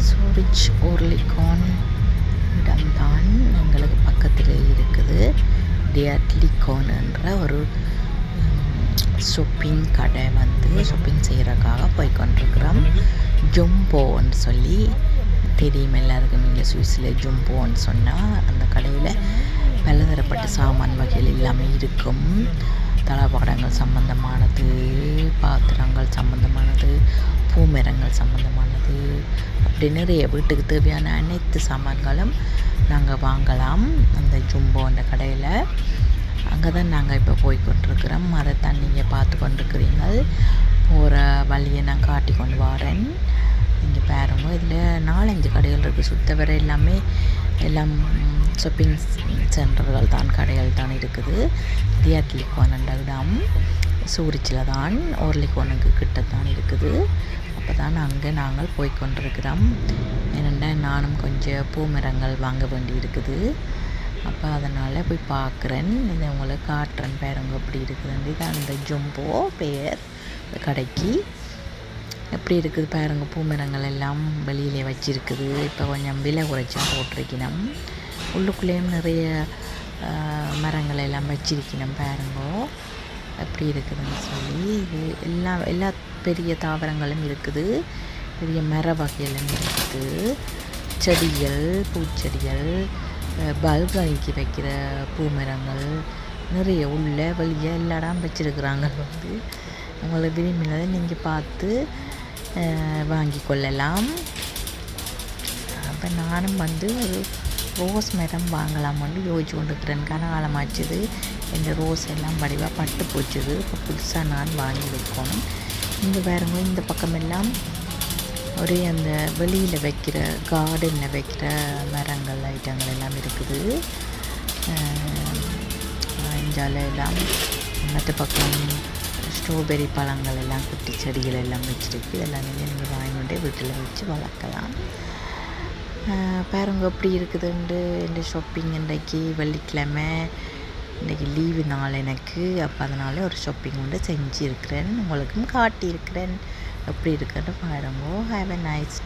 Zurich ஓர்லிகான் இடம்தான் எங்களுக்கு பக்கத்தில் இருக்குது. டியாட்லிகான் என்ற ஒரு ஷாப்பிங் கடை ஷாப்பிங் செய்கிறதுக்காக போய்கொண்டிருக்கிறோம். ஜும்போன்னு சொல்லி தெரியும் எல்லாருக்கும். இங்கே சுவிஸில் ஜும்போன்னு சொன்னால் அந்த கடையில் பலதரப்பட்ட சாமான் வகைகள் எல்லாமே இருக்கும். தளபாடங்கள் சம்பந்தமானது, பாத்திரங்கள் சம்பந்தமானது, பூமரங்கள் சம்பந்தமானது, அப்படி நிறைய வீட்டுக்கு தேவையான அனைத்து சாமான்களும் நாங்கள் வாங்கலாம் அந்த ஜும்போ அந்த கடையில். அங்கே தான் நாங்கள் இப்போ போய்கொண்டிருக்கிறோம். அதை தான் நீங்கள் பார்த்து கொண்டிருக்கிறீங்கள். போகிற வழியை நான் காட்டி கொண்டு வரேன். நீங்கள் பாருங்க, இதில் 4-5 கடைகள் இருக்குது. சுத்த வர எல்லாம் ஷாப்பிங் சென்டர்கள் தான், கடைகள் தான் இருக்குது. டியாட்லிகான் என்ற இடம் சூரிச்சில் தான், ஓர்லிகானுக்கு கிட்ட தான் இருக்குது. அப்போ தான் அங்கே நாங்கள் போய்கொண்டிருக்கிறோம். ஏனெண்டா நானும் கொஞ்சம் பூமரங்கள் வாங்க வேண்டி இருக்குது. அப்போ அதனால் போய் பார்க்குறேன். இதை உங்களுக்கு காட்டுறேன் பாருங்க எப்படி இருக்குதுன்னு. இதான் அந்த ஜும்போ பெயர் கடைக்கு. எப்படி இருக்குது பாருங்கள். பூமரங்கள் எல்லாம் வெளியிலே வச்சுருக்குது. இப்போ கொஞ்சம் விலை குறைச்சா போட்டிருக்கணும். உள்ளுக்குள்ளேயும் நிறைய மரங்கள் எல்லாம் வச்சிருக்கணும் பாருங்க எப்படி இருக்குதுன்னு சொல்லி. இது எல்லா பெரிய தாவரங்களும் இருக்குது. பெரிய மர வகைகளும் இருக்குது. செடிகள், பூச்செடிகள், பல்கனிக்கு வைக்கிற பூமரங்கள் நிறைய உள்ள வெளியே எல்லா இடம் வச்சுருக்குறாங்க. உங்களுக்கு விரும்பினதை நீங்கள் பார்த்து வாங்கி கொள்ளலாம். அப்போ நானும் ஒரு ரோஸ் மரம் வாங்கலாம்னு யோசிச்சு கொண்டிருக்கிறேன். கனகாலமாச்சுது. இந்த ரோஸ் எல்லாம் வடிவாக பட்டு போச்சுது. இப்போ புதுசாக நான் வாங்கி வைக்கணும். இங்கே பாருங்க, இந்த பக்கமெல்லாம் ஒரே அந்த வெளியில் வைக்கிற கார்டனில் வைக்கிற மரங்கள் ஐட்டங்கள் எல்லாம் இருக்குது. இஞ்சால எல்லாம் மற்ற பக்கம் ஸ்ட்ராபெரி பழங்கள் எல்லாம், குட்டி செடிகள் எல்லாம் வச்சுருக்கு. இதெல்லாம் நீங்கள் வாங்கிட்டு வீட்டில் வச்சு வளர்க்கலாம். பாருங்க எப்படி இருக்குதுண்டு. இந்த ஷாப்பிங் இன்றைக்கு வெள்ளிக்கிழமை, இன்றைக்கி லீவு நாள் எனக்கு. அப்போ அதனால் ஒரு ஷாப்பிங் செஞ்சுருக்கிறேன். உங்களுக்கும் காட்டியிருக்கிறேன் எப்படி இருக்குன்னு பாருங்க. Have a nice